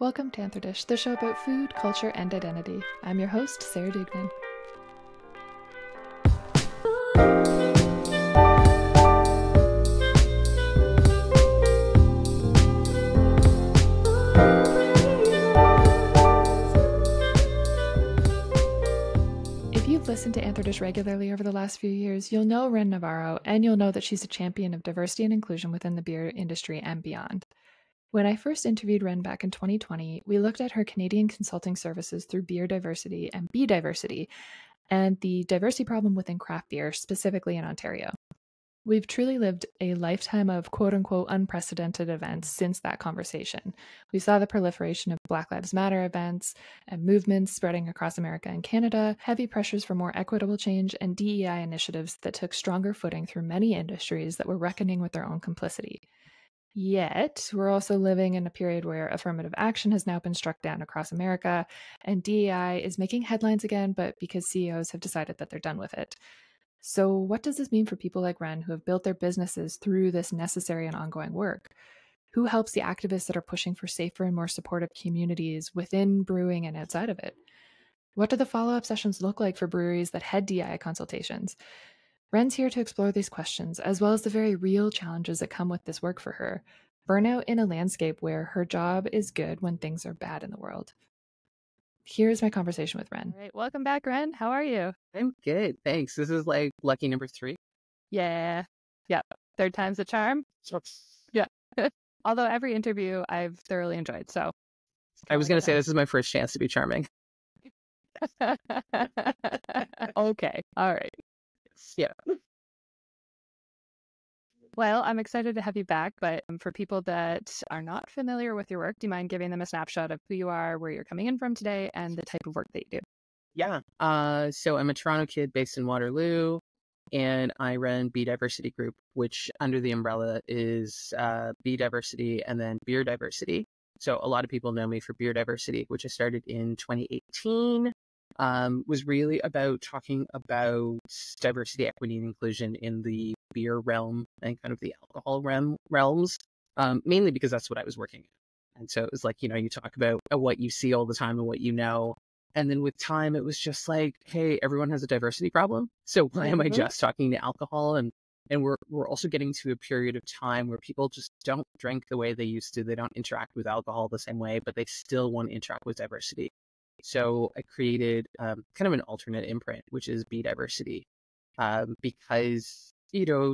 Welcome to Anther Dish, the show about food, culture, and identity. I'm your host, Sarah Dugnan. If you've listened to Anther Dish regularly over the last few years, you'll know Ren Navarro, and you'll know that she's a champion of diversity and inclusion within the beer industry and beyond. When I first interviewed Ren back in 2020, we looked at her Canadian consulting services through B.Diversity and B.Diversity, and the diversity problem within craft beer, specifically in Ontario. We've truly lived a lifetime of quote-unquote unprecedented events since that conversation. We saw the proliferation of Black Lives Matter events and movements spreading across America and Canada, heavy pressures for more equitable change, and DEI initiatives that took stronger footing through many industries that were reckoning with their own complicity. Yet, we're also living in a period where affirmative action has now been struck down across America, and DEI is making headlines again, but because CEOs have decided that they're done with it. So what does this mean for people like Ren who have built their businesses through this necessary and ongoing work? Who helps the activists that are pushing for safer and more supportive communities within brewing and outside of it? What do the follow-up sessions look like for breweries that head DEI consultations? Ren's here to explore these questions, as well as the very real challenges that come with this work for her. Burnout in a landscape where her job is good when things are bad in the world. Here's my conversation with Ren. All right, welcome back, Ren. How are you? I'm good, thanks. This is like lucky number 3. Yeah. Third time's a charm. Yeah. Although every interview I've thoroughly enjoyed, so. I was going to say this is my first chance to be charming. Okay. All right. Yeah. Well, I'm excited to have you back, but for people that are not familiar with your work, do you mind giving them a snapshot of who you are, where you're coming in from today, and the type of work that you do? Yeah. So I'm a Toronto kid based in Waterloo, and I run B.Diversity Group, which under the umbrella is B.Diversity and then Beer Diversity. So a lot of people know me for Beer Diversity, which I started in 2018. Was really about talking about diversity, equity, and inclusion in the beer realm and kind of the alcohol realms, mainly because that's what I was working in. And so it was like, you talk about what you see all the time and what you know. And then with time, it was just like, hey, everyone has a diversity problem. So why am I just talking to alcohol? And we're also getting to a period of time where people just don't drink the way they used to. They don't interact with alcohol the same way, but they still want to interact with diversity. So I created kind of an alternate imprint, which is B.Diversity, because,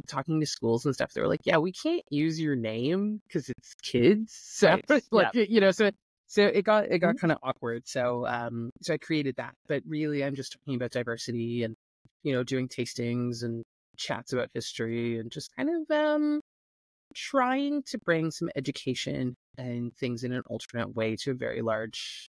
talking to schools and stuff, they were like, yeah, we can't use your name because it's kids. So so it got kind of awkward. So I created that. But really, I'm just talking about diversity and, doing tastings and chats about history and just kind of trying to bring some education and things in an alternate way to a very large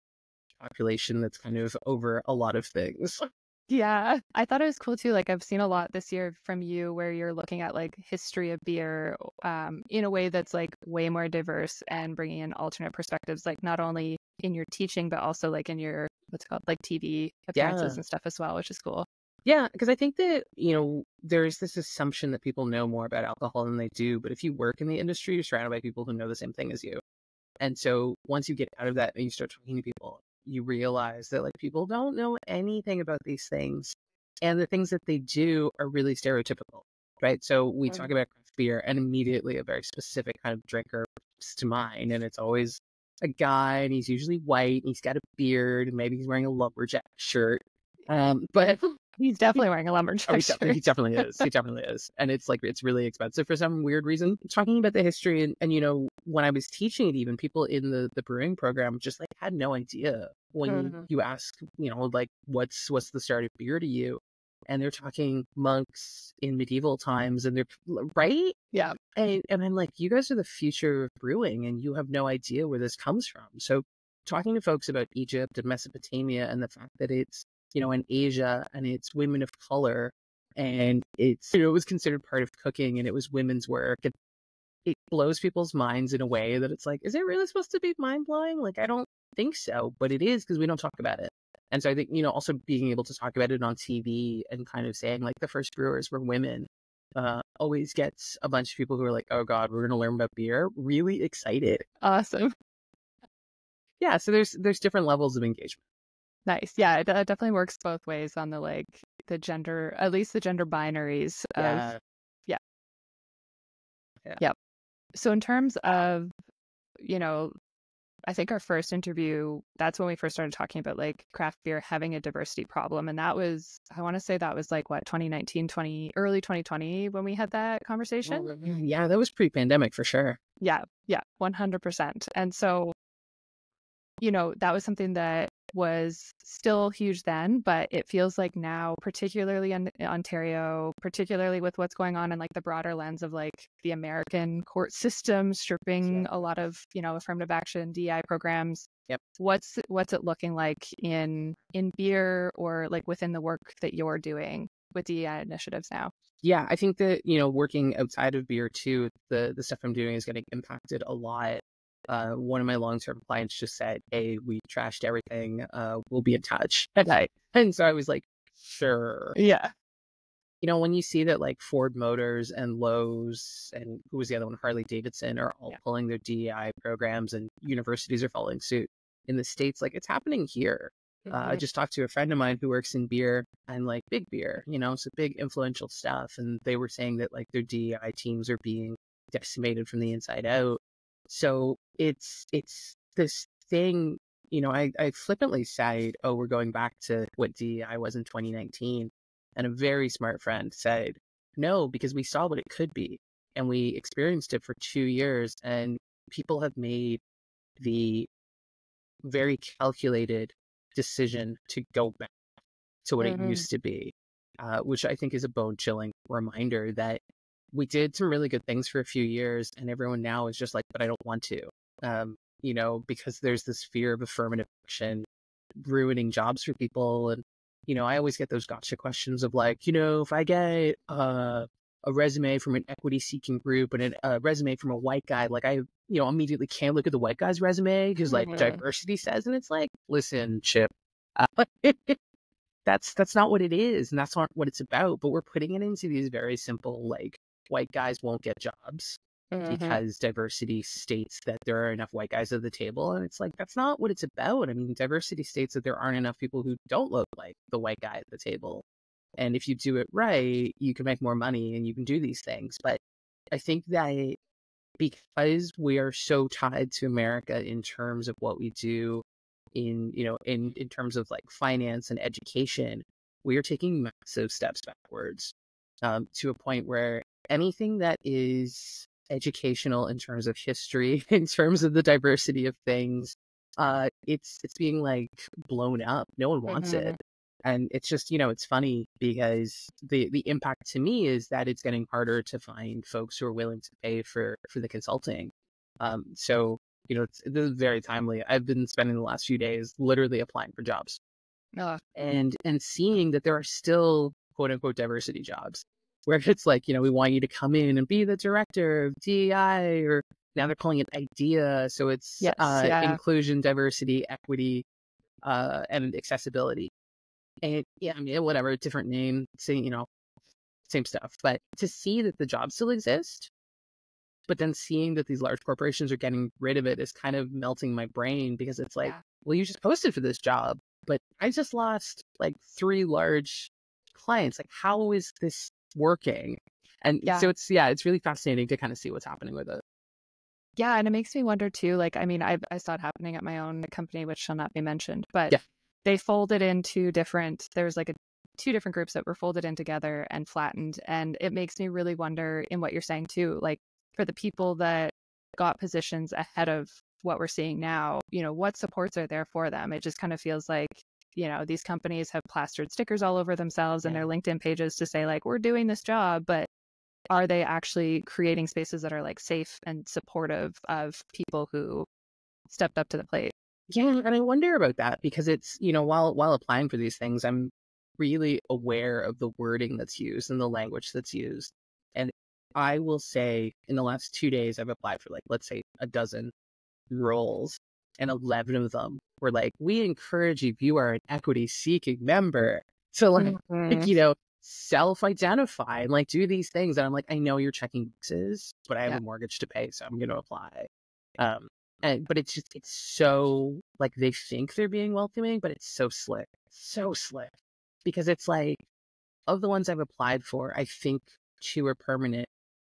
population that's kind of over a lot of things. Yeah, I thought it was cool too. Like I've seen a lot this year from you where you're looking at like history of beer in a way that's like way more diverse and bringing in alternate perspectives, like not only in your teaching, but also like in your, what's it called, like TV appearances and stuff as well, which is cool. Yeah, because I think that, there's this assumption that people know more about alcohol than they do. But if you work in the industry, you're surrounded by people who know the same thing as you. And so once you get out of that and you start talking to people, you realize that like people don't know anything about these things, and the things that they do are really stereotypical, right? So we talk about craft beer, and immediately a very specific kind of drinker comes to mind, and it's always a guy, and he's usually white, and he's got a beard, and maybe he's wearing a lumberjack shirt. But he's definitely wearing a lumberjack shirt. He definitely is. He definitely is. And it's like, it's really expensive for some weird reason. Talking about the history and when I was teaching it, even people in the brewing program just like had no idea when you ask, like what's the start of beer to you? And they're talking monks in medieval times, and they're right. Yeah. And I'm like, you guys are the future of brewing, and you have no idea where this comes from. So talking to folks about Egypt and Mesopotamia and the fact that it's, in Asia, and it's women of color, and it's, it was considered part of cooking, and it was women's work. And it blows people's minds in a way that it's like, is it really supposed to be mind blowing? Like, I don't think so, but it is, because we don't talk about it. And so I think, also being able to talk about it on TV and kind of saying like the first brewers were women always gets a bunch of people who are like, oh God, we're going to learn about beer, really excited. Awesome. yeah, so there's different levels of engagement. Nice. Yeah, it definitely works both ways on the like the gender, at least the gender binaries of Yeah. yeah. Yeah. Yep. So in terms of, you know, I think our first interview, that's when we first started talking about like craft beer having a diversity problem. And that was, I want to say that was like what, 2019, early 2020 when we had that conversation. Yeah, that was pre-pandemic for sure. Yeah. Yeah. 100%. And so, you know, that was something that was still huge then, but it feels like now, particularly in Ontario, particularly with what's going on in like the broader lens of like the American court system stripping a lot of, you know, affirmative action DEI programs. Yep. What's it looking like in beer or like within the work that you're doing with DEI initiatives now? Yeah, I think that, you know, working outside of beer too, the stuff I'm doing is getting impacted a lot. One of my long-term clients just said, "Hey, we trashed everything. We'll be in touch." And so I was like, "Sure." Yeah. You know, when you see that like Ford Motors and Lowe's and who was the other one, Harley Davidson, are all pulling their DEI programs and universities are following suit in the States, like it's happening here. I just talked to a friend of mine who works in beer and like big beer, you know, so big influential stuff. And they were saying that like their DEI teams are being decimated from the inside out. So it's this thing, you know, I flippantly said, "Oh, we're going back to what DEI was in 2019." And a very smart friend said, "No, because we saw what it could be and we experienced it for 2 years, and people have made the very calculated decision to go back to what it used to be," which I think is a bone-chilling reminder that we did some really good things for a few years, and everyone now is just like, "But I don't want to," you know, because there's this fear of affirmative action ruining jobs for people. And, you know, I always get those gotcha questions of like, you know, if I get a resume from an equity seeking group and a resume from a white guy, like I, you know, immediately can't look at the white guy's resume because like diversity says, and it's like, listen, Chip, uh, that's not what it is, and that's not what it's about. But we're putting it into these very simple, like, white guys won't get jobs because diversity states that there are enough white guys at the table. And it's like, that's not what it's about. I mean, diversity states that there aren't enough people who don't look like the white guy at the table. And if you do it right, you can make more money and you can do these things. But I think that because we are so tied to America in terms of what we do in, you know, in terms of like finance and education, we are taking massive steps backwards, to a point where anything that is educational in terms of history, in terms of the diversity of things, it's being like blown up. No one wants it. And it's just, you know, it's funny because the impact to me is that it's getting harder to find folks who are willing to pay for the consulting. So, you know, this is very timely. I've been spending the last few days literally applying for jobs and seeing that there are still quote unquote diversity jobs where it's like, you know, we want you to come in and be the director of DEI, or now they're calling it IDEA. So it's inclusion, diversity, equity, and accessibility. And yeah, I mean, whatever, different name, same, you know, same stuff. But to see that the jobs still exist, but then seeing that these large corporations are getting rid of it is kind of melting my brain, because it's like, well, you just posted for this job, but I just lost like 3 large clients. Like, how is this working? And so it's really fascinating to kind of see what's happening with it. Yeah, and it makes me wonder too, like, I mean, I saw it happening at my own company, which shall not be mentioned, but they folded into there was like 2 different groups that were folded in together and flattened. And it makes me really wonder in what you're saying too, like for the people that got positions ahead of what we're seeing now, you know, what supports are there for them? It just kind of feels like, you know, these companies have plastered stickers all over themselves and their LinkedIn pages to say like, we're doing this job, but are they actually creating spaces that are like safe and supportive of people who stepped up to the plate? Yeah, and I wonder about that because it's, you know, while applying for these things, I'm really aware of the wording that's used and the language that's used. And I will say in the last 2 days, I've applied for like, let's say, a dozen roles, and 11 of them were like, we encourage you, if you are an equity seeking member, to like, you know, self-identify and like do these things. And I'm like, I know you're checking boxes, but I have a mortgage to pay, so I'm going to apply. but it's so like they think they're being welcoming, but it's so slick because it's like of the ones I've applied for, I think 2 are permanent.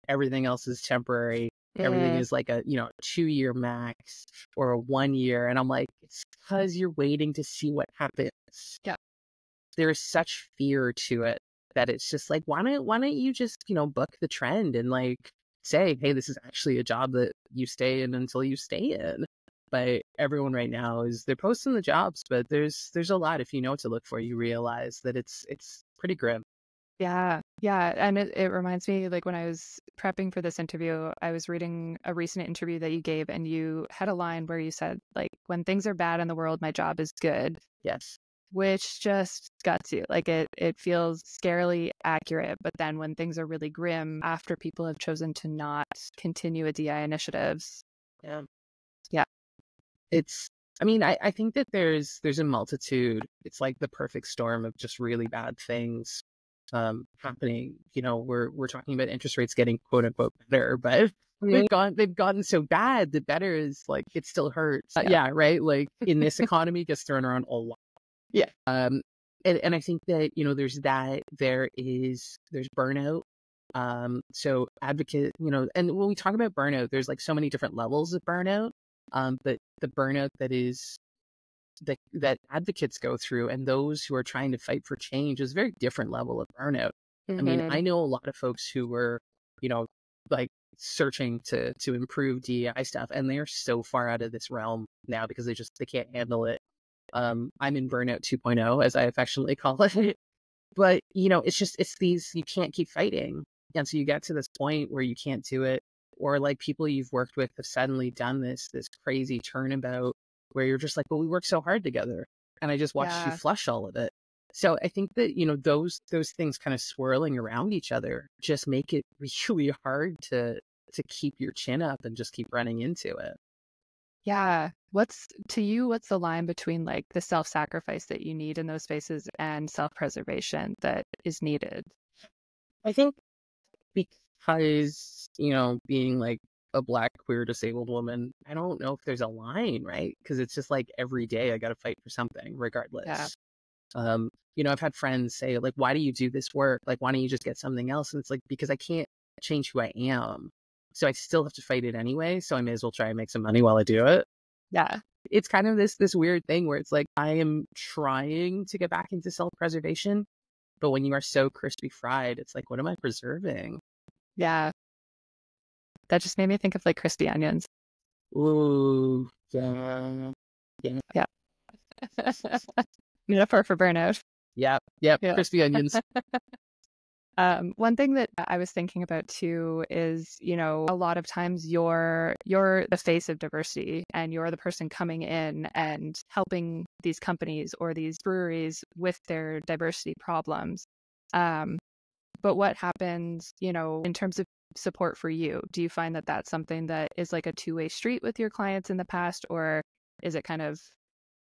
Everything else is temporary. Everything is like a 2-year max or a 1 year, and I'm like, it's because you're waiting to see what happens. Yeah. There is such fear to it that it's just like, why don't you just buck the trend and like say, hey, this is actually a job that you stay in until you stay in. But everyone right now they're posting the jobs, but there's a lot. If you know what to look for, you realize that it's pretty grim. Yeah. Yeah. And it reminds me, like when I was prepping for this interview, I was reading a recent interview that you gave, and you had a line where you said, like, when things are bad in the world, my job is good, Yes. which just guts you. Like it feels scarily accurate. But then when things are really grim after people have chosen to not continue with DI initiatives. Yeah. Yeah. I think that there's a multitude. It's like the perfect storm of just really bad things happening. We're talking about interest rates getting quote unquote better, but they've gotten so bad that better is like it still hurts. Yeah, right. Like in this economy, it gets thrown around a lot. Yeah. And I think that there's burnout. So advocate, and when we talk about burnout, there's like so many different levels of burnout. But the burnout that advocates go through and those who are trying to fight for change is a very different level of burnout. I mean, I know a lot of folks who were, like searching to improve DEI stuff, and they're so far out of this realm now because they can't handle it. I'm in burnout 2.0, as I affectionately call it. But, it's these, you can't keep fighting. And so you get to this point where you can't do it, or like people you've worked with have suddenly done this crazy turnabout where you're just like, well, we worked so hard together and I just watched you flush all of it. So I think that, those things kind of swirling around each other just make it really hard to keep your chin up and just keep running into it. Yeah. What's the line between like the self-sacrifice that you need in those spaces and self-preservation that is needed? I think because, being like a Black, queer, disabled woman, I don't know if there's a line, right? Because it's just like every day I got to fight for something regardless. Yeah. I've had friends say like, why do you do this work? Like, why don't you just get something else? And it's like, because I can't change who I am. So I still have to fight it anyway. So I may as well try and make some money while I do it. Yeah. It's kind of this weird thing where it's like, I am trying to get back into self-preservation, but when you are so crispy fried, it's like, what am I preserving? Yeah. That just made me think of like crispy onions. Ooh, yeah. Yeah. Metaphor for burnout. Yep. Yeah. Crispy onions. One thing that I was thinking about too is, a lot of times you're the face of diversity and you're the person coming in and helping these companies or these breweries with their diversity problems. But what happens, in terms of support for you? Do you find that that's something that is like a two-way street with your clients in the past, or is it kind of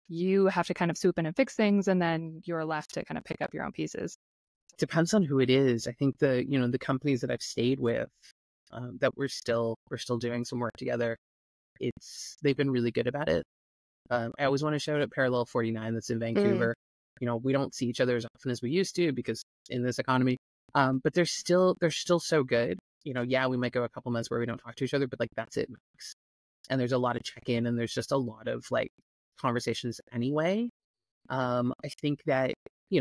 you have to kind of swoop in and fix things and then you're left to kind of pick up your own pieces? Depends on who it is. I think the companies that I've stayed with, that we're still doing some work together, they've been really good about it. I always want to shout out Parallel 49 that's in Vancouver. We don't see each other as often as we used to because in this economy, but they're still so good. We might go a couple months where we don't talk to each other, but like that's it max. And there's a lot of check-in and there's just a lot of like conversations anyway. I think that,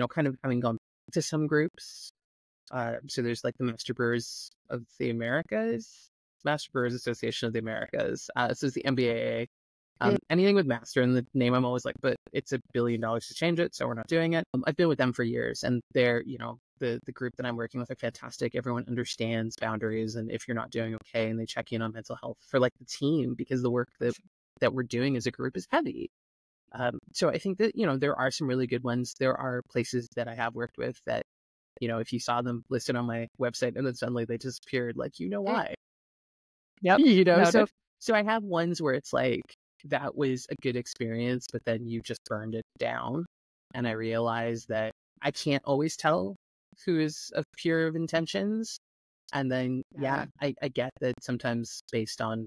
kind of having gone to some groups, so there's like the Master Brewers of the Americas, Master Brewers Association of the Americas. So it's the MBAA. Anything with master in the name, I'm always like, but it's $1 billion to change it, so we're not doing it. I've been with them for years, and they're, the group that I'm working with are fantastic. Everyone understands boundaries, and if you're not doing okay, and they check in on mental health for like the team because the work that we're doing as a group is heavy. So I think that, there are some really good ones. There are places that I have worked with that, if you saw them listed on my website and then suddenly they disappeared, like, why? Yep. So I have ones where it's like, that was a good experience, but then you just burned it down. And I realized that I can't always tell who is of pure of intentions. And then, I get that sometimes based on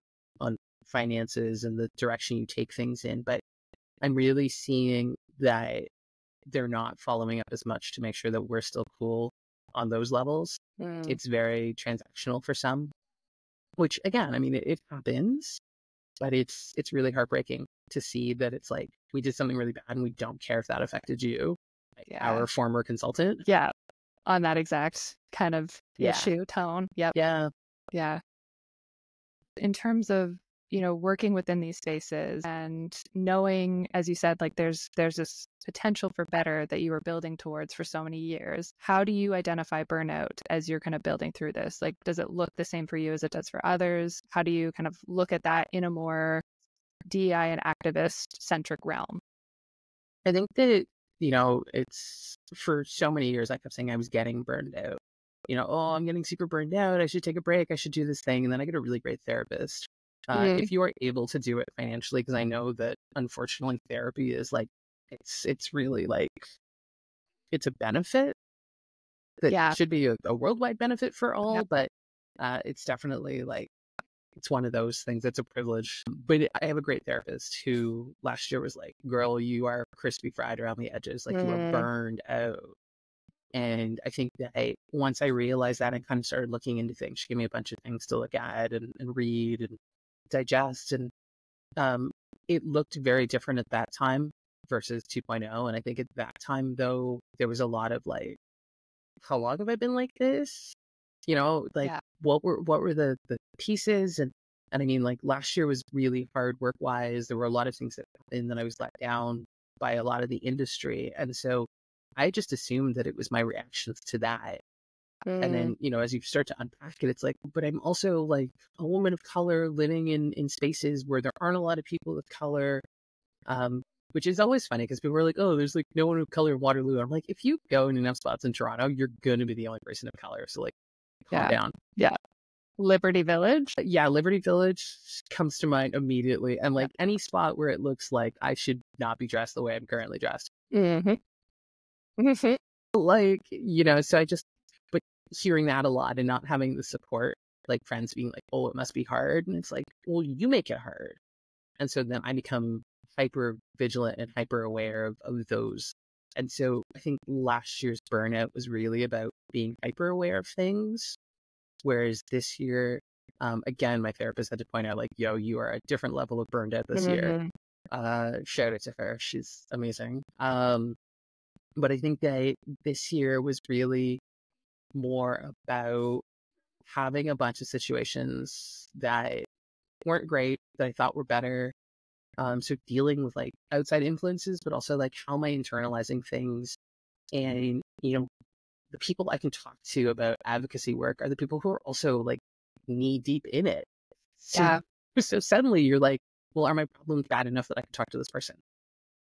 finances and the direction you take things in. But I'm really seeing that they're not following up as much to make sure that we're still cool on those levels. It's very transactional for some, which again, I mean, it happens, but it's really heartbreaking to see that it's like we did something really bad and we don't care if that affected you, like our former consultant. Yeah. On that exact kind of Yeah. issue tone. Yep. Yeah. Yeah. In terms of, working within these spaces and knowing, as you said, like there's this potential for better that you were building towards for so many years. How do you identify burnout as you're kind of building through this? Like, does it look the same for you as it does for others? How do you kind of look at that in a more DEI and activist centric realm? I think that, it's for so many years I kept saying I was getting burned out. Oh, I'm getting super burned out. I should take a break. I should do this thing. And then I get a really great therapist. If you are able to do it financially, because I know that unfortunately therapy is like, it's really like, it's a benefit that should be a worldwide benefit for all, but it's definitely like, it's one of those things that's a privilege. But I have a great therapist who last year was like, girl, you are crispy fried around the edges. Like you are burned out. And I think that once I realized that, I kind of started looking into things. She gave me a bunch of things to look at and read and digest. And it looked very different at that time versus 2.0. And I think at that time, though, there was a lot of like, how long have I been like this? What were the pieces? And I mean, like last year was really hard work wise. There were a lot of things that happened, and I was let down by a lot of the industry. And so I just assumed that it was my reactions to that. And then, as you start to unpack it, it's like, but I'm also like a woman of color living in spaces where there aren't a lot of people of color, which is always funny because people are like, oh, there's like no one of color in Waterloo. I'm like, if you go in enough spots in Toronto, you're going to be the only person of color. So like, calm down. Yeah. Liberty Village. Yeah. Liberty Village comes to mind immediately. And like any spot where it looks like I should not be dressed the way I'm currently dressed. Like, so but hearing that a lot and not having the support, like friends being like, oh, it must be hard. And it's like, well, you make it hard. And so then I become hyper vigilant and hyper aware of those. And so I think last year's burnout was really about being hyper aware of things. Whereas this year, again, my therapist had to point out like, yo, you are a different level of burned out this year. Shout out to her. She's amazing. But I think that this year was really more about having a bunch of situations that weren't great, that I thought were better. So dealing with like outside influences, but also like how am I internalizing things? And, the people I can talk to about advocacy work are the people who are also like knee deep in it. So suddenly you're like, well, are my problems bad enough that I can talk to this person?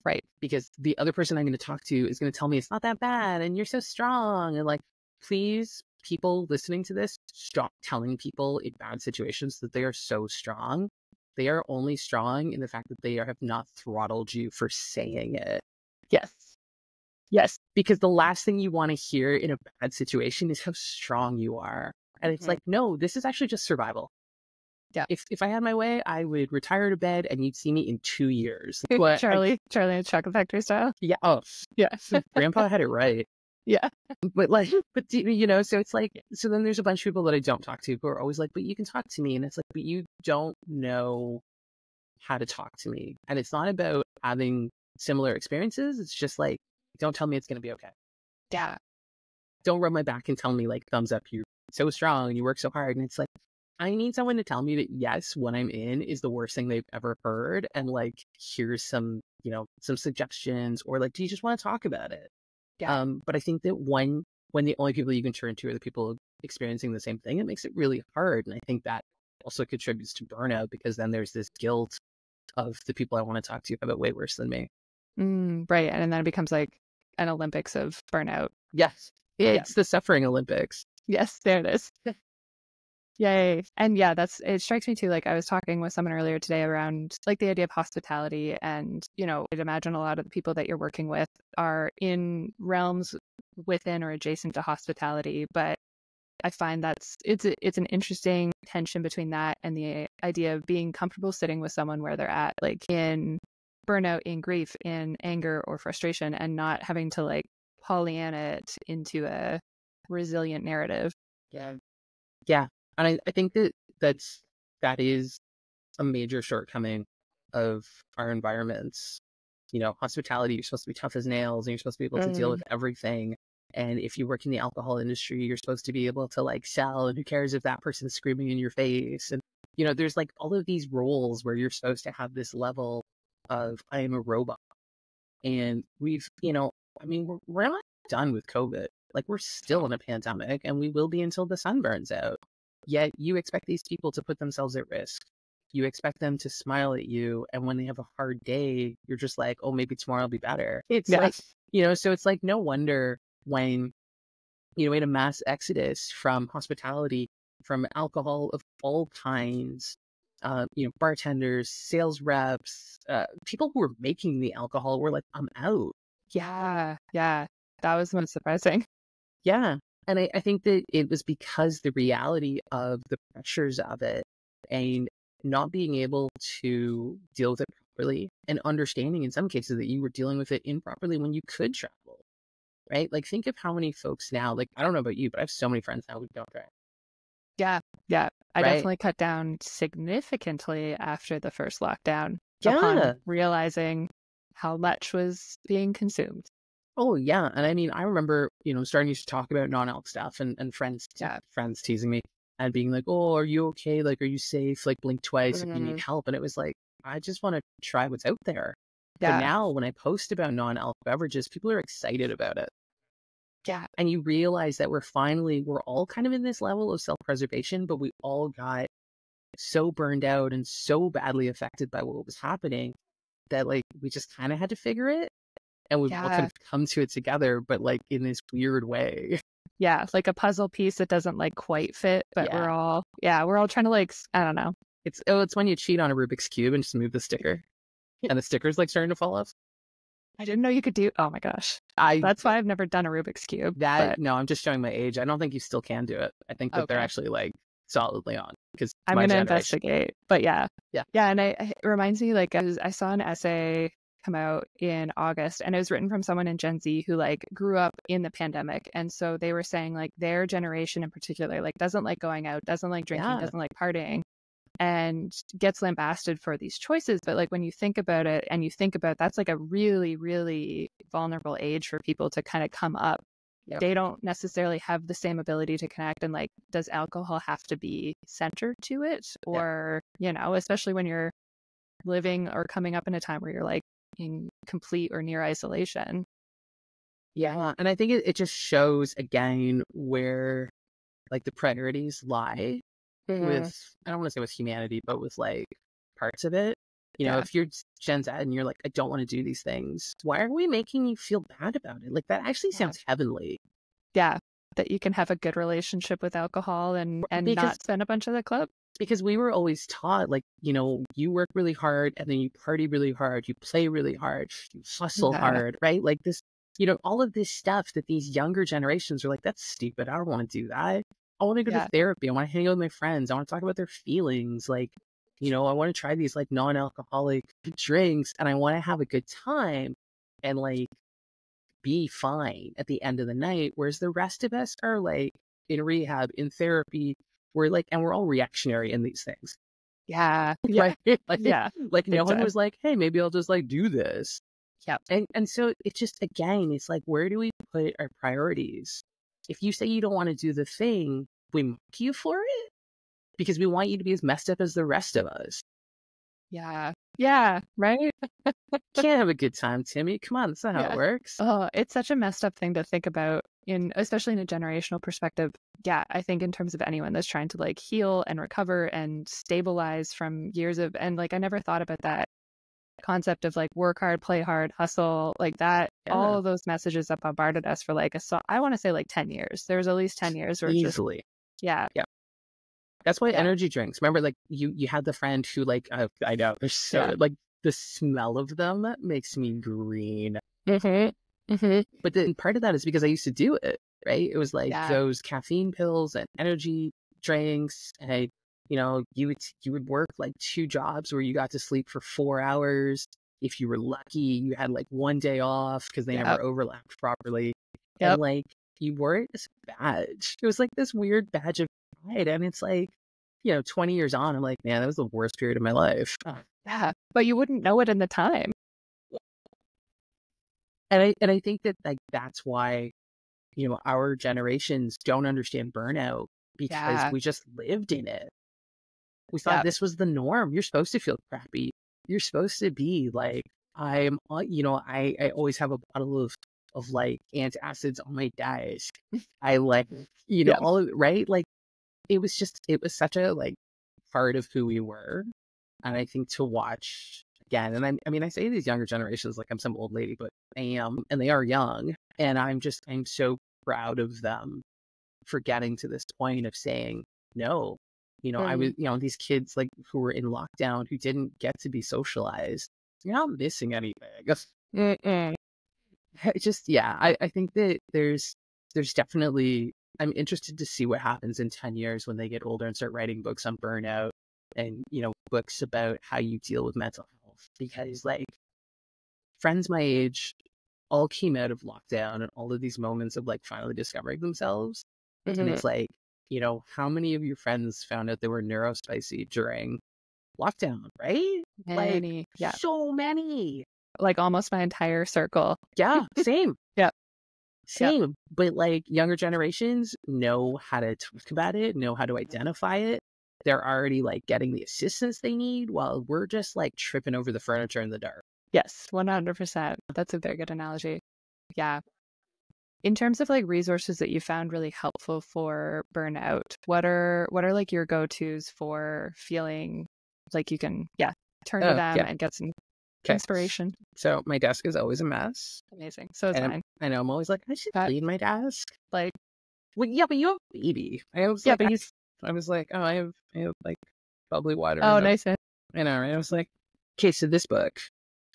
Right. Because the other person I'm going to talk to is going to tell me it's not that bad and you're so strong. And like, please, people listening to this, stop telling people in bad situations that they are so strong. They are only strong in the fact that they have not throttled you for saying it. Yes. Because the last thing you want to hear in a bad situation is how strong you are. And it's like, no, this is actually just survival. Yeah. If I had my way, I would retire to bed and you'd see me in 2 years. But Charlie and the Chocolate Factory style. Yeah. Oh, yeah. Grandpa had it right. Yeah. But so it's like, so then there's a bunch of people that I don't talk to who are always like, but you can talk to me. And it's like, but you don't know how to talk to me. And it's not about having similar experiences. It's just like, don't tell me it's going to be okay. Yeah. Don't rub my back and tell me like, thumbs up, you're so strong and you work so hard. And it's like, I need someone to tell me that yes, what I'm in is the worst thing they've ever heard. And like, here's some, some suggestions, or like, do you just want to talk about it? Yeah. But I think that when the only people you can turn to are the people experiencing the same thing, it makes it really hard. And I think that also contributes to burnout, because then there's this guilt of the people I want to talk to have it way worse than me. Right. And then it becomes like an Olympics of burnout. Yes. It's the suffering Olympics. Yes, there it is. Yay. And yeah, it strikes me too. Like I was talking with someone earlier today around like the idea of hospitality, and, I'd imagine a lot of the people that you're working with are in realms within or adjacent to hospitality, but I find it's an interesting tension between that and the idea of being comfortable sitting with someone where they're at, like in burnout, in grief, in anger or frustration, and not having to like Pollyanna it into a resilient narrative. Yeah. Yeah. And I think that is a major shortcoming of our environments. Hospitality, you're supposed to be tough as nails and you're supposed to be able to deal with everything. And if you work in the alcohol industry, you're supposed to be able to like sell, and who cares if that person's screaming in your face? And, there's like all of these roles where you're supposed to have this level of, I am a robot. And we're not done with COVID. Like, we're still in a pandemic and we will be until the sun burns out. Yet you expect these people to put themselves at risk. You expect them to smile at you. And when they have a hard day, you're just like, oh, maybe tomorrow will be better. It's like, so it's like no wonder when, we had a mass exodus from hospitality, from alcohol of all kinds, bartenders, sales reps, people who were making the alcohol were like, I'm out. Yeah. That was most surprising. Yeah. And I think that it was because the reality of the pressures of it and not being able to deal with it properly, and understanding in some cases that you were dealing with it improperly when you could travel, right? Like, think of how many folks now, like, I don't know about you, but I have so many friends now who don't drive. Yeah. I Right? definitely cut down significantly after the first lockdown Yeah. upon realizing how much was being consumed. Oh, yeah. And I mean, I remember, starting to talk about non-alc stuff and friends teasing me and being like, oh, are you okay? Like, are you safe? Like, blink twice if you need help. And it was like, I just want to try what's out there. Yeah. But now when I post about non-alc beverages, people are excited about it. Yeah. And you realize that we're all kind of in this level of self-preservation, but we all got so burned out and so badly affected by what was happening that like we just kind of had to figure it. And we've all kind of come to it together, but like in this weird way. Yeah, like a puzzle piece that doesn't like quite fit, but we're all trying to like, I don't know. It's when you cheat on a Rubik's Cube and just move the sticker and the sticker's like starting to fall off. I didn't know you could do, oh my gosh. That's why I've never done a Rubik's Cube. No, I'm just showing my age. I don't think you still can do it. I think that they're actually like solidly on, because I'm going to investigate, but yeah. And it reminds me, like, I saw an essay come out in August, and it was written from someone in Gen Z who like grew up in the pandemic. And so they were saying like their generation in particular, like doesn't like going out, doesn't like drinking, doesn't like partying, and gets lambasted for these choices. But like when you think about it, and you think about that's like a really, really vulnerable age for people to kind of come up. They don't necessarily have the same ability to connect. And like, does alcohol have to be centered to it? Or, especially when you're living or coming up in a time where you're like in complete or near isolation. Yeah. And I think it just shows again where like the priorities lie with, I don't want to say with humanity, but with like parts of it. If you're Gen Z and you're like, I don't want to do these things, why are we making you feel bad about it? Like, that actually sounds heavenly. Yeah. That you can have a good relationship with alcohol and not spend a bunch of the club. Because we were always taught, like, you work really hard and then you party really hard, you play really hard, you hustle hard, right? Like this, all of this stuff that these younger generations are like, that's stupid. I don't want to do that. I want to go to therapy. I want to hang out with my friends. I want to talk about their feelings. Like, I want to try these like non-alcoholic drinks and I want to have a good time and like be fine at the end of the night. Whereas the rest of us are like in rehab, in therapy. We're like, and we're all reactionary in these things. Yeah. Right? Like no one was like, hey, maybe I'll just like do this. Yeah. And so it's just, again, it's like, where do we put our priorities? If you say you don't want to do the thing, we mock you for it because we want you to be as messed up as the rest of us. Yeah. Yeah. Right. Can't have a good time, Timmy. Come on. That's not how it works. Oh, it's such a messed up thing to think about, especially in a generational perspective. Yeah. I think in terms of anyone that's trying to like heal and recover and stabilize from years of, and like, I never thought about that concept of like work hard, play hard, hustle, like that. All of those messages that bombarded us for like, I want to say like 10 years. There's at least 10 years where easily. Yeah. That's why energy drinks. Remember, like you had the friend who like, I know they're so like the smell of them makes me green. But then part of that is because I used to do it. right? It was like Yeah. those caffeine pills and energy drinks, and you would work like 2 jobs where you got to sleep for 4 hours. If you were lucky, you had like one day off because they Yep. never overlapped properly. And Yep. like you wore it as a badge. It was like this weird badge of pride. And it's like, 20 years on, I'm like, man, that was the worst period of my life. Yeah. But you wouldn't know it in the time. And I think that like that's why, our generations don't understand burnout because Yeah. we just lived in it. We thought Yep. this was the norm. You're supposed to feel crappy. You're supposed to be like, I always have a bottle of like antacids on my desk. I like, Yep. all of it, right? Like it was such a like part of who we were. And I think to watch again, and I mean, I say these younger generations like I'm some old lady, but I am, and they are young. And I'm so proud of them for getting to this point of saying, no, I was, these kids like who were in lockdown who didn't get to be socialized. You're not missing anything. Mm-mm. Yeah, I think that there's definitely, I'm interested to see what happens in 10 years when they get older and start writing books on burnout and, books about how you deal with mental health. Because like friends my age all came out of lockdown and all of these moments of like finally discovering themselves. And it's like, how many of your friends found out they were neurospicy during lockdown, right? Many. Like Yeah. so many. Like almost my entire circle. Yeah, same. Yep. Same. Yep. But like younger generations know how to talk about it, know how to identify it. They're already like getting the assistance they need while we're just like tripping over the furniture in the dark. Yes, 100%. That's a very good analogy. Yeah. In terms of like resources that you found really helpful for burnout, what are like your go-tos for feeling like you can turn to them and get some inspiration? So my desk is always a mess. Amazing. So is mine. I know I'm always like, I should clean my desk. Like, well, yeah, but you have a baby. I was like, I was like, oh, I have like bubbly water. Oh, nice. I know, right? I was like, okay, so this book,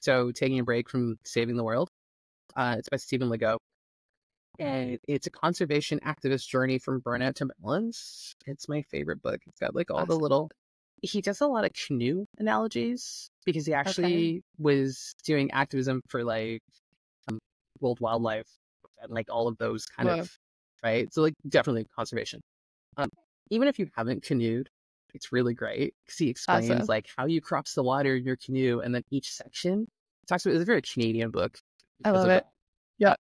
so Taking a Break from Saving the World, it's by Stephen Legault. And it's a conservation activist journey from burnout to balance. It's my favorite book. It's got like all the little, he does a lot of canoe analogies because he actually was doing activism for like World Wildlife and like all of those kind of, right? So like definitely conservation. Even if you haven't canoed, it's really great because he explains like how you cross the water in your canoe, and then each section talks about. It's a very Canadian book. I love it. Yeah.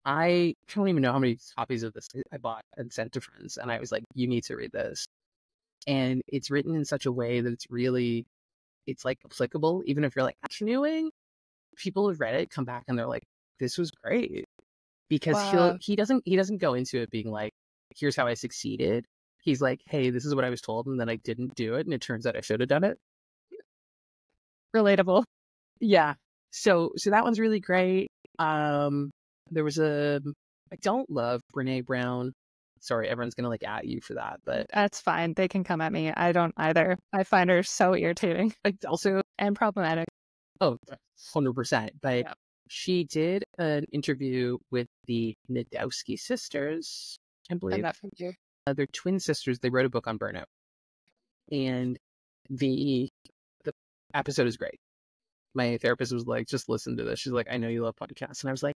I don't even know how many copies of this I bought and sent to friends, and I was like, you need to read this. And it's written in such a way that it's like applicable, even if you're like canoeing. People who've read it come back and they're like, this was great. Because he doesn't go into it being like, here's how I succeeded. He's like, hey, this is what I was told, and then I didn't do it, and it turns out I should have done it. Relatable. Yeah. So that one's really great. There was I don't love Brene Brown. Sorry, everyone's gonna like at you for that, but that's fine. They can come at me. I don't either. I find her so irritating. Also and problematic. Oh, 100%. But she did an interview with the Nadowski sisters, I believe. They're twin sisters. They wrote a book on burnout, and the episode is great. My therapist was like, just listen to this. She's like, I know you love podcasts. And I was like,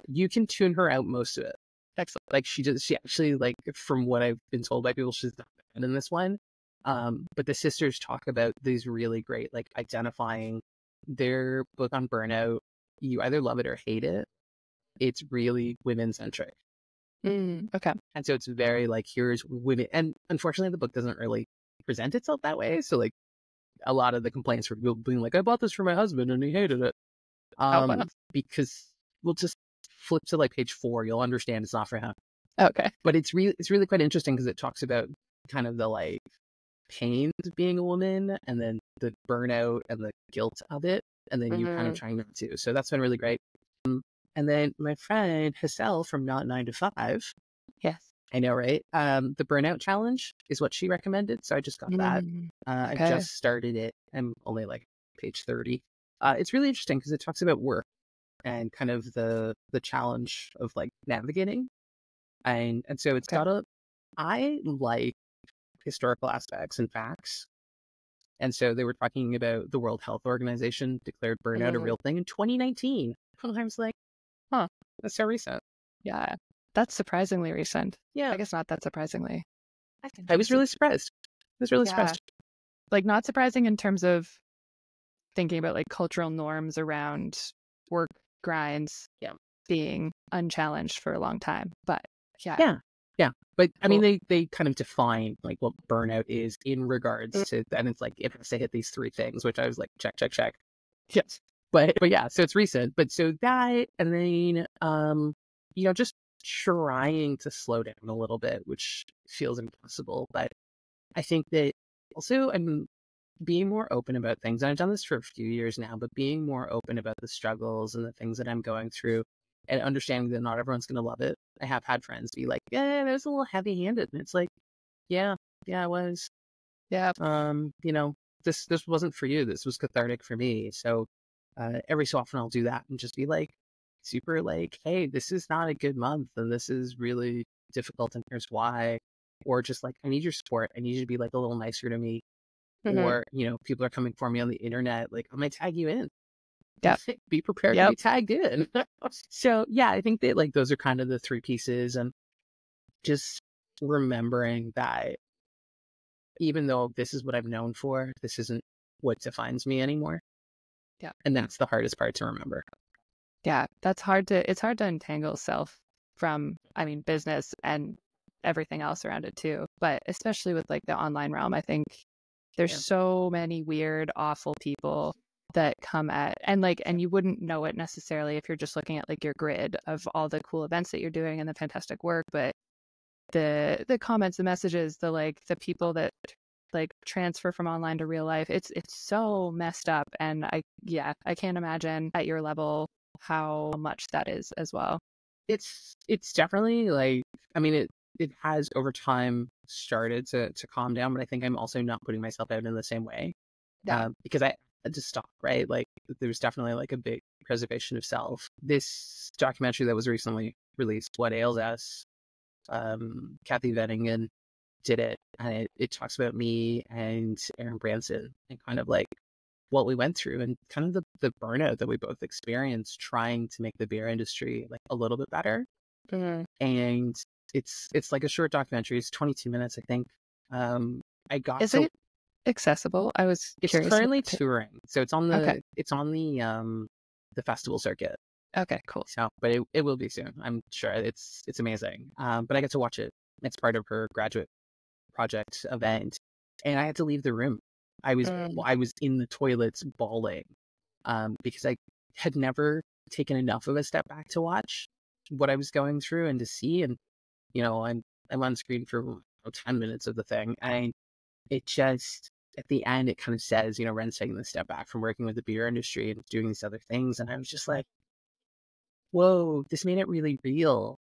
you can tune her out most of it. Excellent. Like she actually, like, from what I've been told by people, she's not bad in this one. But the sisters talk about these really great, like, identifying their book on burnout. You either love it or hate it. It's really women centric. Okay. And so it's very like, here's women. And unfortunately, the book doesn't really present itself that way. So like, a lot of the complaints were people being like, I bought this for my husband and he hated it. Because we'll just flip to like page 4. You'll understand it's not for him. Okay. But it's really quite interesting because it talks about kind of the like pains of being a woman and then the burnout and the guilt of it. And then you kind of trying not to. So that's been really great. And then my friend Hassel from Not 9 to 5. Yes. I know, right? The Burnout Challenge is what she recommended. So I just got that. I just started it. I'm only like page 30. It's really interesting because it talks about work. and kind of the challenge of like navigating. And so it's Okay. got I like historical aspects and facts. And so they were talking about the World Health Organization declared burnout a Mhm. real thing in 2019. And I was like, huh, that's so recent. Yeah. That's surprisingly recent. Yeah. I guess not that surprisingly. That's I was interesting. really surprised. I was really Yeah. surprised. Like not surprising in terms of thinking about like cultural norms around work grinds Yeah. being unchallenged for a long time. But yeah. Yeah. Yeah. But I mean, Cool. they kind of define like what burnout is in regards to, and it's like, if I hit these three things, which I was like, check, check, check. Yes. But yeah, so it's recent. But so that, and then, just trying to slow down a little bit, which feels impossible. But I think that also I'm being more open about things. And I've done this for a few years now, but being more open about the struggles and the things that I'm going through and understanding that not everyone's going to love it. I have had friends be like, yeah, that was a little heavy handed. And it's like, yeah, it was. Yeah. This wasn't for you. This was cathartic for me. So every so often I'll do that and just be like, super like, hey, this is not a good month and this is really difficult and here's why. Or just like, I need your support. I need you to be like a little nicer to me. Mhm. Or, people are coming for me on the internet. Like, I'm going to tag you in. Yep. Be prepared to Yep. be tagged in. So, yeah, I think that like those are kind of the three pieces. And just remembering that even though this is what I'm known for, this isn't what defines me anymore. Yeah. And that's the hardest part to remember. Yeah. It's hard to untangle self from, I mean, business and everything else around it too. But especially with like the online realm, I think there's Yeah. so many weird, awful people that come at, and you wouldn't know it necessarily if you're just looking at like your grid of all the cool events that you're doing and the fantastic work. But the comments, the messages, the people that like transfer from online to real life, it's so messed up. And I can't imagine at your level how much that is as well. It's definitely like, I mean, it has over time started to calm down, but I think I'm also not putting myself out in the same way. Yeah. Because I had to stop, right? Like there's definitely like a big preservation of self. This documentary that was recently released, What Ails Us, Kathy Venningen did it, and it talks about me and Aaron Branson and kind of like what we went through and kind of the burnout that we both experienced trying to make the beer industry like a little bit better. Mhm. And it's like a short documentary. It's 22 minutes, I think. I got Is it accessible? I was It's curious. currently touring, so it's on Okay. the festival circuit. Okay, cool. So, but it will be soon. I'm sure it's amazing. But I get to watch it. It's part of her graduate project event, and I had to leave the room. I was in the toilets bawling, because I had never taken enough of a step back to watch what I was going through and to see. And I'm on screen for 10 minutes of the thing, and it just at the end it kind of says, Ren's taking the step back from working with the beer industry and doing these other things, and I was just like, whoa, this made it really real.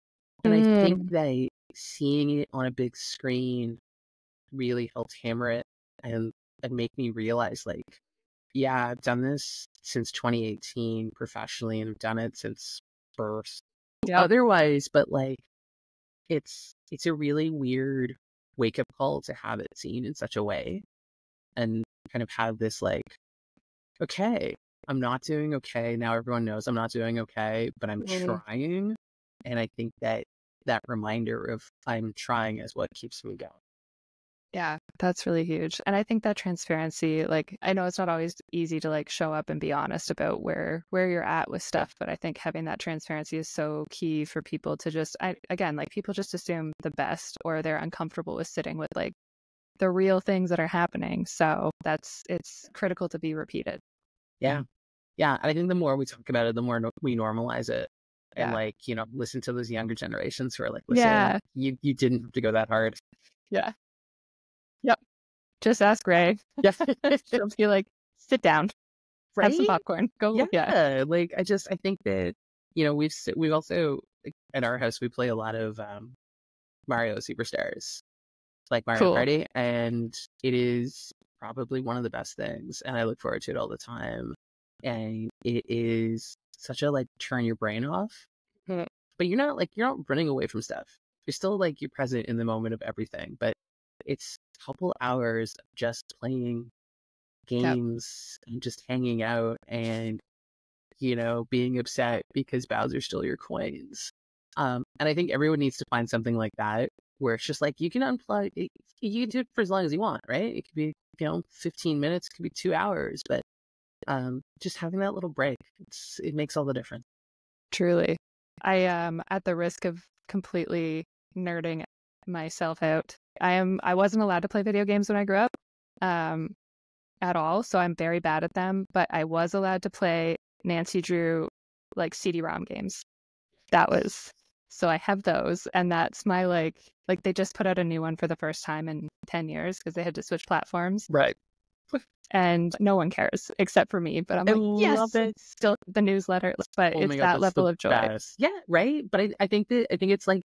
And I think that seeing it on a big screen really helped hammer it and make me realize, like, yeah, I've done this since 2018 professionally, and I've done it since birth Yep. otherwise, but like it's a really weird wake up call to have it seen in such a way and kind of have this like, okay, I'm not doing okay. Now everyone knows I'm not doing okay, but I'm trying. And I think that reminder of I'm trying is what keeps me going. Yeah, that's really huge. And I think that transparency, like, I know it's not always easy to like show up and be honest about where you're at with stuff, but I think having that transparency is so key for people to just, again, like people just assume the best or they're uncomfortable with sitting with like the real things that are happening. So it's critical to be repeated. Yeah. Yeah. And I think the more we talk about it, the more we normalize it. And Yeah. like, listen to those younger generations who are like, listen, Yeah. you didn't have to go that hard. Yeah. Yep. Just ask Ray. Yeah. She'll be like, sit down, have some Right? popcorn, go. Yeah. Like I think that, we've also, like, at our house, we play a lot of Mario Superstars, like Mario Cool. Party, and it is probably one of the best things, and I look forward to it all the time. And it is such a like turn your brain off. Mhm. But you're not running away from stuff. You're still like you're present in the moment of everything. But it's a couple hours of just playing games and just hanging out and being upset because Bowser stole your coins. And I think everyone needs to find something like that where it's just like you can unplug. You can do it for as long as you want, right? It could be 15 minutes, it could be 2 hours, but just having that little break, it makes all the difference. Truly. I am at the risk of completely nerding myself out. I wasn't allowed to play video games when I grew up at all, so I'm very bad at them, but I was allowed to play Nancy Drew like CD-ROM games. So I have those, and that's my like they just put out a new one for the first time in 10 years because they had to switch platforms. Right. And no one cares except for me, but I'm like, yes, love it. still the newsletter, but Oh it's my God, that that's level the of joy. best. Yeah, right. But I think it's like,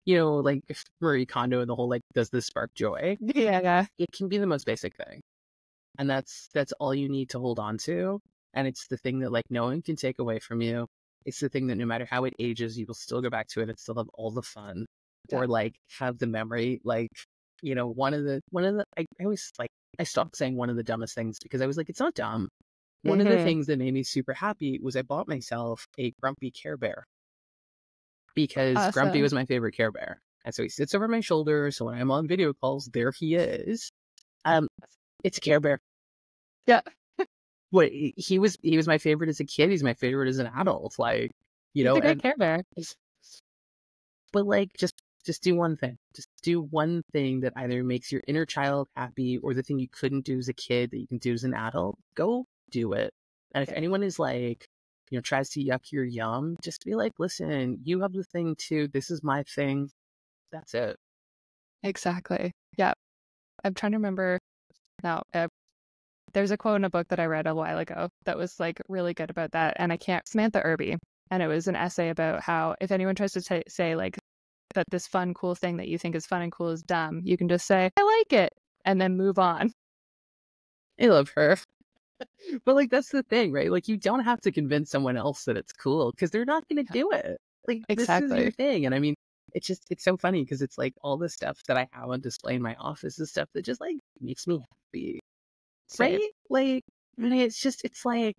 like Marie Kondo and the whole like, does this spark joy? Yeah. It can be the most basic thing. And that's all you need to hold on to. And it's the thing that like no one can take away from you. It's the thing that no matter how it ages, you will still go back to it and still have all the fun or like have the memory. Like, one of the, I always like, I stopped saying one of the dumbest things because I was like, it's not dumb. One of the things that made me super happy was I bought myself a Grumpy Care Bear because Grumpy was my favorite Care Bear. And so he sits over my shoulder. So when I'm on video calls, there he is. It's a Care Bear. Yeah. What he was my favorite as a kid. He's my favorite as an adult. Like, He's a great Care Bear. But like, just do one thing. Just do one thing that either makes your inner child happy or the thing you couldn't do as a kid that you can do as an adult. Go do it. And if anyone is like, tries to yuck your yum, just be like, listen, you have the thing too. This is my thing. That's it. Exactly. Yeah. I'm trying to remember now. There's a quote in a book that I read a while ago that was like really good about that. And Samantha Irby. And it was an essay about how if anyone tries to say like that this fun, cool thing that you think is fun and cool is dumb, you can just say, I like it, and then move on. I love her. But like, that's the thing, right? Like, you don't have to convince someone else that it's cool because they're not going to do it. Like, Exactly. This is your thing. And I mean, it's so funny because it's like all the stuff that I have on display in my office is stuff that just like makes me happy. Same. Right? Like, I mean, it's like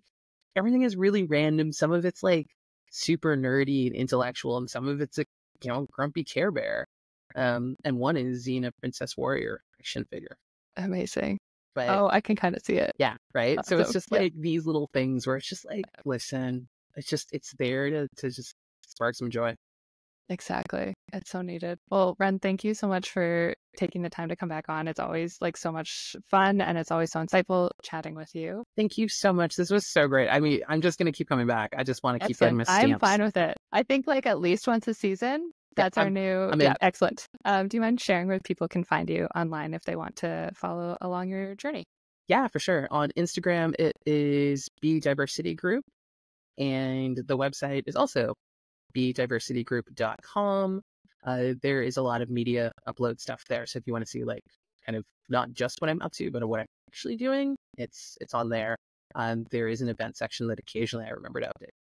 everything is really random. Some of it's like super nerdy and intellectual, and some of it's a Grumpy Care Bear. And one is Xena Princess Warrior action figure. Amazing. But I can kind of see it. yeah, right. So it's just yeah. like these little things where it's just like, listen, it's there to just spark some joy. Exactly. It's so needed. Well, Ren, thank you so much for taking the time to come back on. It's always like so much fun and it's always so insightful chatting with you. Thank you so much. This was so great. I mean, I'm just going to keep coming back. I just want to keep getting my stamps. I'm fine with it. I think like at least once a season. That's our new. Excellent. Do you mind sharing where people can find you online if they want to follow along your journey? Yeah, for sure. On Instagram, it is B.Diversity Group. And the website is also B.diversitygroup.com. There is a lot of media upload stuff there. So if you want to see like kind of not just what I'm up to, but what I'm actually doing, it's on there. There is an event section that occasionally I remember to update.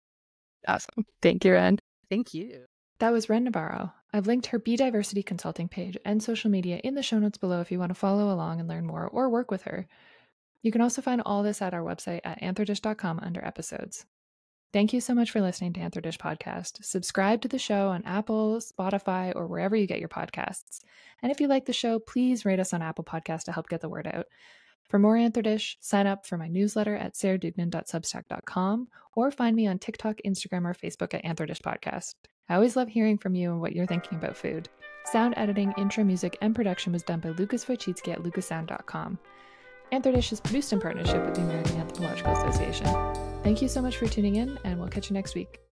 Awesome. Thank you, Ren. Thank you. That was Ren Navarro. I've linked her B.Diversity consulting page and social media in the show notes below if you want to follow along and learn more or work with her. You can also find all this at our website at anthordish.com under episodes. Thank you so much for listening to Anthordish Podcast. Subscribe to the show on Apple, Spotify, or wherever you get your podcasts. And if you like the show, please rate us on Apple Podcasts to help get the word out. For more Anthordish, sign up for my newsletter at sarahdougnan.substack.com or find me on TikTok, Instagram, or Facebook at Anthordish Podcast. I always love hearing from you and what you're thinking about food. Sound editing, intro music, and production was done by Lucas Wojcicki at lucassound.com. Anthordish is produced in partnership with the American Anthropological Association. Thank you so much for tuning in, and we'll catch you next week.